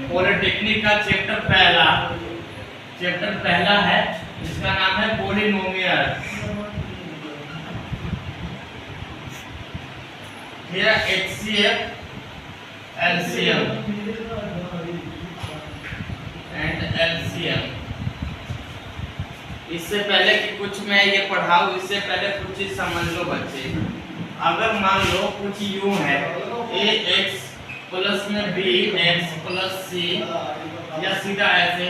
Polytechnic का chapter पहला है, जिसका नाम है पॉलिनोमियल। मेरा HCF, LCM एंड LCM। इससे पहले कि कुछ मैं ये पढ़ाऊं, इससे पहले कुछ चीज समझ लो बच्चे। अगर मान लो कुछ यूं है, ax प्लस में bx प्लस c, या सीधा ऐसे,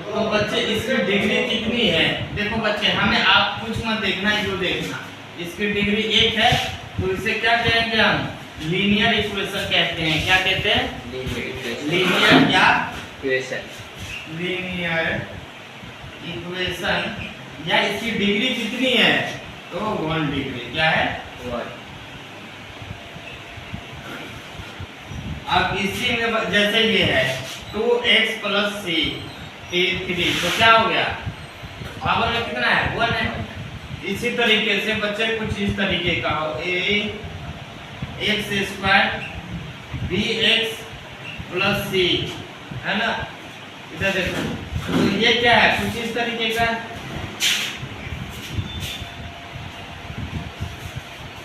तो बच्चे इसकी डिग्री कितनी है? देखो बच्चे, हमें आप कुछ मत देखना, यू देखना। इसकी डिग्री 1 है, तो इसे क्या कहेंगे हम? लीनियर इक्वेशन कहते हैं। क्या कहते हैं? लीनियर क्या इक्वेशन, लीनियर इक्वेशन। या इसकी डिग्री कितनी है? तो 1 डिग्री। क्या है? 1। अब इसी में जैसे ये है 2x प्लस c 3, तो क्या हो गया? पावर में कितना है? 1 है। इसी तरीके से बच्चे कुछ इस तरीके का हो, ax square bx plus c, है ना? इधर देखो, तो ये क्या है? कुछ इस तरीके का,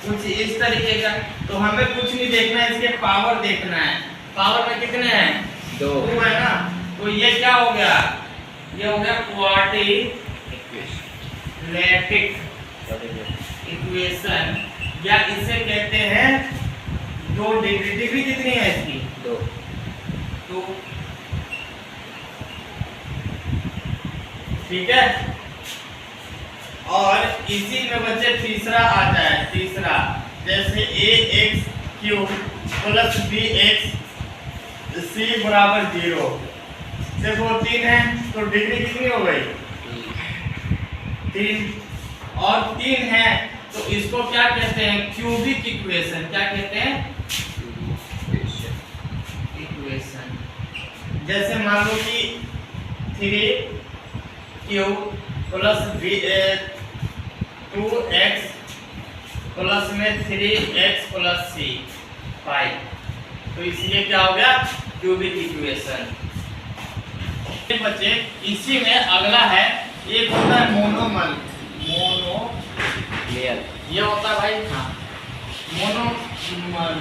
कुछ इस तरीके का। तो हमें कुछ नहीं देखना है, इसके पावर देखना है। पावर में कितने हैं? 2 है ना? तो ये क्या हो गया? ये हो गया क्वाड्रेटिक इक्वेशन, या इसे कहते हैं 2 डिग्री। डिग्री कितनी है इसकी? 2। ठीक है। और इसी में बच्चे तीसरा आता है, तीसरा जैसे ax cube plus bx c बराबर 0। देखो 3 है, तो डिग्री कितनी हो गई? 3। और 3 है, तो इसको क्या कहते हैं? Cubic equation. क्या कहते हैं? इक्वेशन। जैसे मान लो कि 3 क्यूब प्लस 2x प्लस में 3x प्लस c 5, तो इसलिए क्या हो गया? Cubic equation. बच्चे इसी में अगला है, एक होता है मोनोमल। मोनोमियल ये होता है भाई, हाँ, मोनोमल।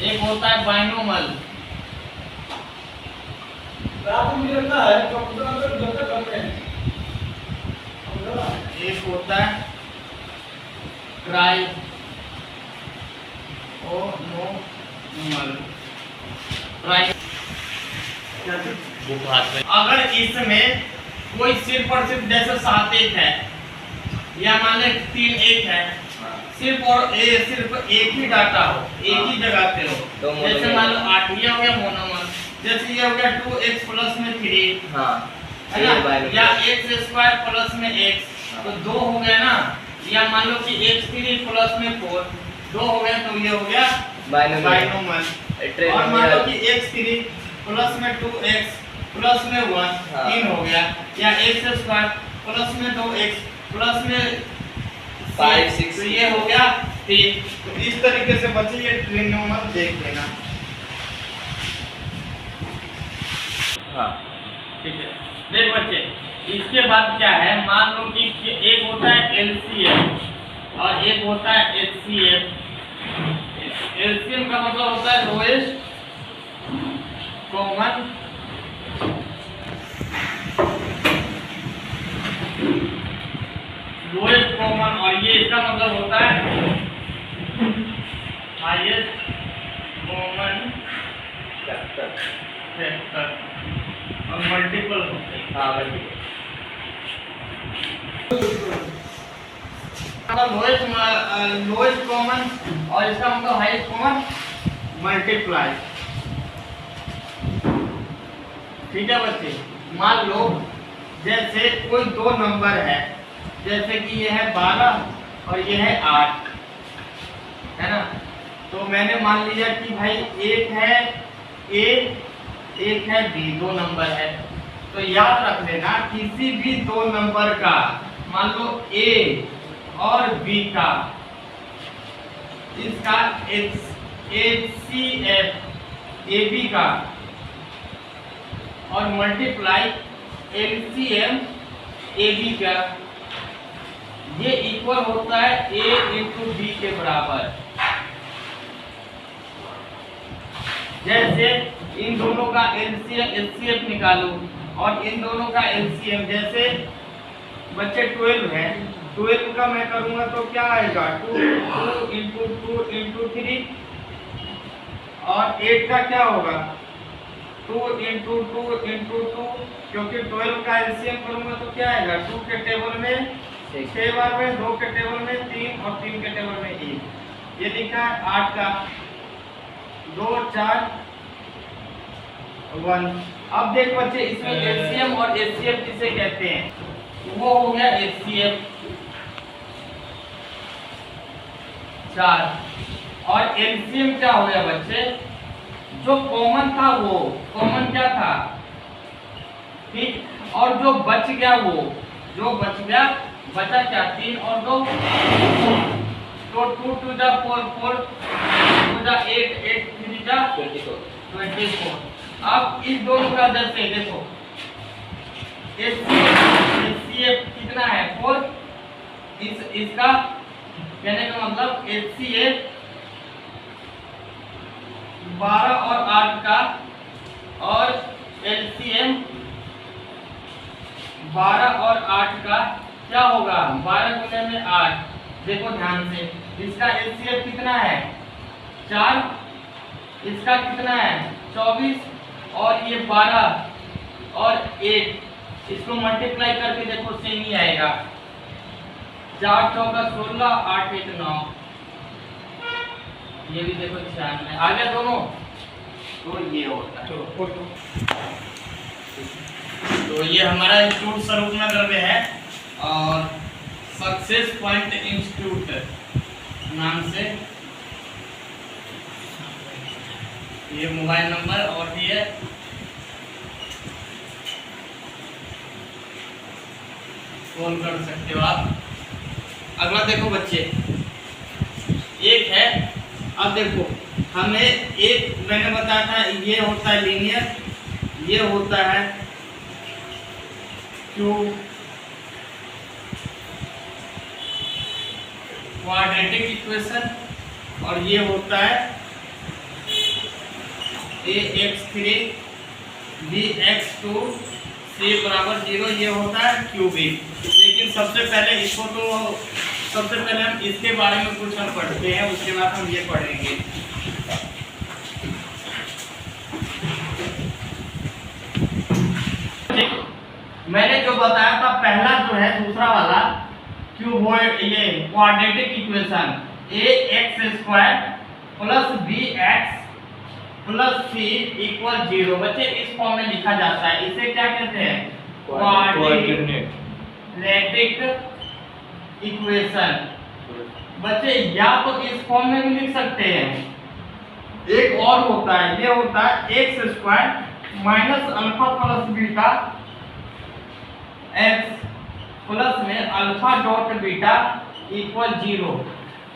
एक होता है बाइनोमल। एक होता है ट्राई ओनोमल। अगर इसमें कोई सिर्फ और सिर्फ जैसे 7 1 है, या मान ले 3 1 है, सिर्फ और सिर्फ एक ही डाटा हो, एक ही जगह पे हो, जैसे मान लो 8, ये हो गया मोनोमर। जैसे ये हो गया 2x प्लस में 3, हाँ, है ना? या x स्क्वायर प्लस में x, तो 2 हो गया ना? या मान लो कि x3 प्लस में 4, 2 हो गया, तो ये हो गया बाइनोमल। और मान लो कि x3 प्लस में 2x प्लस में 1, 3 हो गया। या x स्क्वायर प्लस में 2x प्लस में 5 6, तो ये हो गया 3। तो इस तरीके से बच्चे ये ट्रिनोमल देख लेना। हाँ, ठीक है। देख बच्चे, इसके बाद क्या है? मान लो कि एक होता है LCM और एक होता है HCF। LCM का मतलब होता है लोएस्ट कॉमन लोएस्ट कॉमन, और ये इसका मतलब होता है हाईएस्ट कॉमन फैक्टर। और मल्टीपल होते हैं, हाँ मल्टीपल। लोएस्ट कॉमन और इसका मतलब हाईएस्ट कॉमन मल्टीप्लाई। ठीक है बच्चे, मान लो जैसे कोई 2 नंबर है, जैसे कि ये है 12 और ये है 8, है ना? तो मैंने मान लिया कि भाई एक है A, एक है B, 2 नंबर है। तो याद रख लेना, किसी भी 2 नंबर का, मान लो A और बी का, इसका HCF AB का और मल्टीप्लाई LCM AB का, ये इक्वल होता है A इंटू B के बराबर। जैसे इन दोनों का LCF निकालो और इन दोनों का LCM, जैसे बच्चे 12 है, 12 का मैं करूंगा तो क्या आएगा 2 इंटू 2 इंटू 3, और 8 का क्या होगा 2 इंटू 2 इंटू 2, क्योंकि 12 का LCM करूंगा तो क्या आएगा 2 के टेबल में 6 बार में, 2 के टेबल में 3 और 3 के टेबल में 1। ये लिखा है 8 का 2 4 1। अब देख बच्चे इसमें LCM और HCF किसे कहते हैं, वो हो गया HCF 4, और LCM क्या हो गया बच्चे, जो कॉमन था वो कॉमन क्या था, ठीक, और जो बच गया वो जो बच गया, बचा क्या 3 और 2, तो 2 2 जा 4 4 2 जा 8 8 3 जा 24। अब इस दोनों का जैसे देखो HCF कितना है 4, इसका कहने का मतलब HCF 12 और 8 का, और LCM 12 और 8 का क्या होगा 12 गुने में 8। देखो ध्यान से, इसका LCM कितना है 4, इसका कितना है 24, और ये 12 और 8, इसको मल्टीप्लाई करके देखो सेम ही आएगा, 4 चौका 16, 8 1 9, ये भी देखो 96 आ गया दोनों। तो ये होता है, तो ये हमारा इंस्टीट्यूट स्वरूपनगर में है और सक्सेस पॉइंट इंस्टीट्यूट नाम से, ये मोबाइल नंबर और ये फोन कर सकते हो आप। अगला देखो बच्चे, एक है, अब देखो हमें एक मैंने बताया था ये होता है लीनियर, ये होता है क्वाड्रेटिक इक्वेशन, और ये होता है ax3 bx2 c बराबर 0, ये होता है क्यूबिक। लेकिन सबसे पहले इसको तो सबसे पहले हम इसके बारे में कुछ हम पढ़ते हैं, उसके बाद हम ये पढ़ेंगे। मैंने जो बताया था पहला जो है दूसरा वाला क्यूबॉइड, ये quadratic equation ax² plus bx plus c equal 0, बच्चे इस फॉर्म में लिखा जाता है, इसे क्या कहते हैं क्वाड्रेटिक इक्वेशन। बच्चे या तो इस फॉर्म में भी लिख सकते हैं, एक और होता है, ये होता है x² minus alpha plus beta x plus में अल्फा डॉट बीटा इक्वल 0।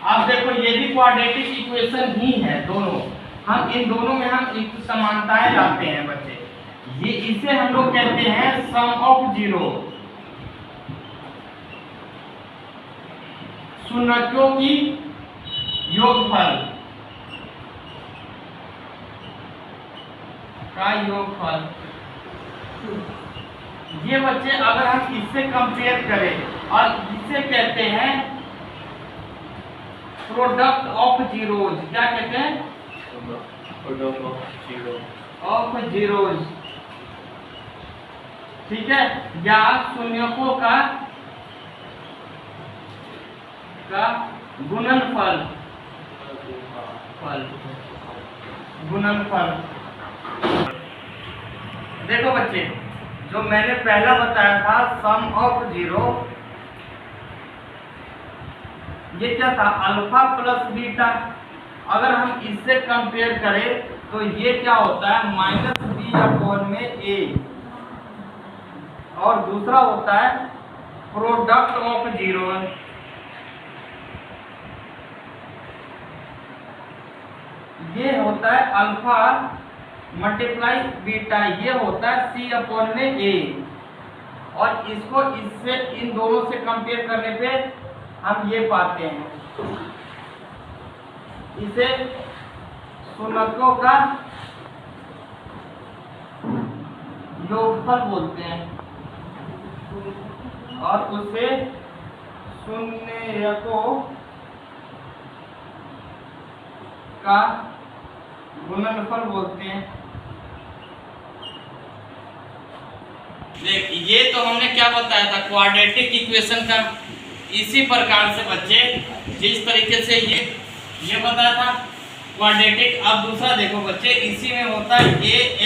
अब देखो ये भी क्वाड्रेटिक इक्वेशन ही है दोनों, हम इन दोनों में हम एक समानताएं लाते हैं बच्चे, ये इसे हम लोग कहते हैं सम ऑफ जीरो, शून्यों की योगफल का योगफल। ये बच्चे अगर हम इससे कंपेयर करें, और इसे कहते हैं प्रोडक्ट ऑफ जीरोज, क्या कहते हैं ऑफ जीरोज, ठीक है, या शून्यकों का गुणनफल, गुणनफल। देखो बच्चे जो मैंने पहला बताया था सम ऑफ जीरो, ये क्या था अल्फा प्लस बीटा, अगर हम इससे कंपेयर करें तो ये क्या होता है माइनस बी अपॉन में ए, और दूसरा होता है प्रोडक्ट ऑफ जीरो, ये होता है अल्फा मल्टीप्लाई बीटा, ये होता है C अपॉन में A। और इसको इससे इन दोनों से कंपेयर करने पे हम ये पाते हैं, इसे शून्यकों का योगफल बोलते हैं और उसे शून्यकों का गुणनफल बोलते हैं। देख, ये तो हमने क्या बताया था, क्वाड्रेटिक इक्वेशन का। इसी प्रकार से बच्चे जिस तरीके से ये बताया था क्वाड्रेटिक, अब दूसरा देखो बच्चे, इसी में होता है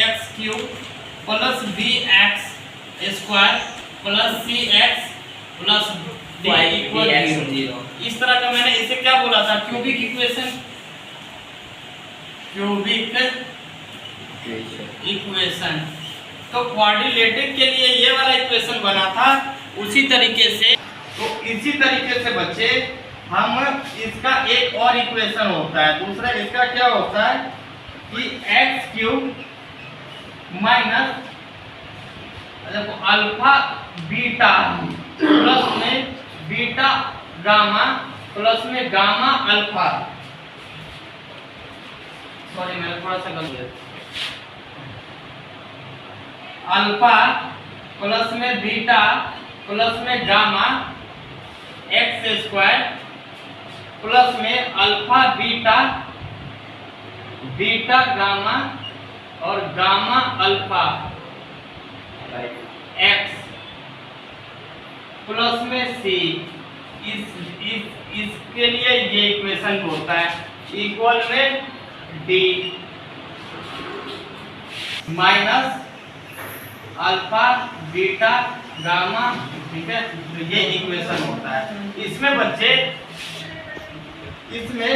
ax³ plus bx² plus cx plus d equal 0। इस तरह का मैंने इसे क्या बोला था, क्यूबिक इक्वेशन, क्यूबिक इक्वेशन। तो क्वाड्रिलेटिक के लिए ये वाला इक्वेशन बना था। उसी तरीके से इसी तरीके से बच्चे हम इसका एक और इक्वेशन होता है, दूसरा इसका क्या होता है कि x³ माइनस देखो अल्फा बीटा प्लस में बीटा गामा प्लस में गामा अल्फा, सॉरी मैंने थोड़ा सा गलत किया, अल्फा प्लस में बीटा प्लस में गामा x² प्लस में अल्फा बीटा बीटा गामा और गामा अल्फा x प्लस में c। इसके लिए ये इक्वेशन होता है इक्वल में d minus alpha beta gamma, ठीक है, तो ये इक्वेशन होता है। इसमें बच्चे इसमें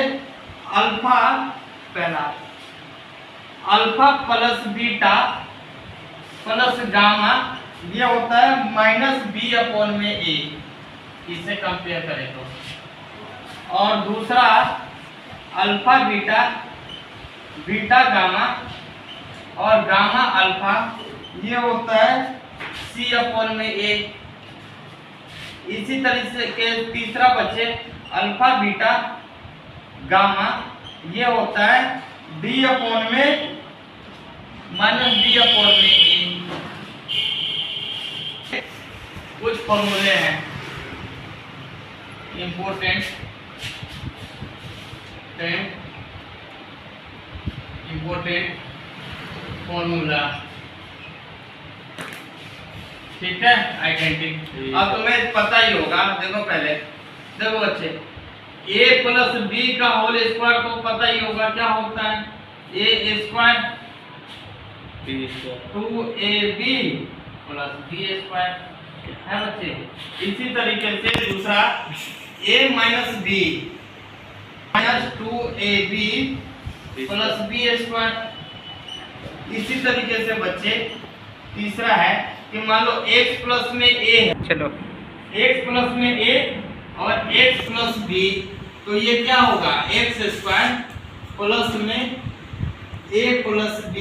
अल्फा पहला alpha plus beta plus gamma ये होता है माइनस b अपॉन में a, इसे कंपेयर करें तो। और दूसरा अल्फा बीटा बीटा गामा और गामा अल्फा ये होता है c अपॉन में a। इसी तरीके के तीसरा बच्चे अल्फा बीटा गामा ये होता है d अपॉन में माइनस b अपॉन में a। कुछ फॉर्मूले हैं इम्पोर्टेंट फॉर्मूला, ठीक है, आइडेंटिटी। अब तुम्हें पता ही होगा, देखो पहले देखो बच्चे a प्लस b का होल स्क्वायर तो पता ही होगा क्या होता है, a² 2ab प्लस b² है बच्चे। इसी तरीके से दूसरा a minus b minus 2ab plus b²। इसी तरीके से बच्चे तीसरा है कि मान लो x प्लस में a है, चलो x प्लस में a और x प्लस b, तो ये क्या होगा x² प्लस में a plus b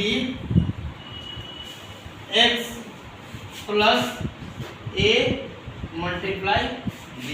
x plus a multiply b।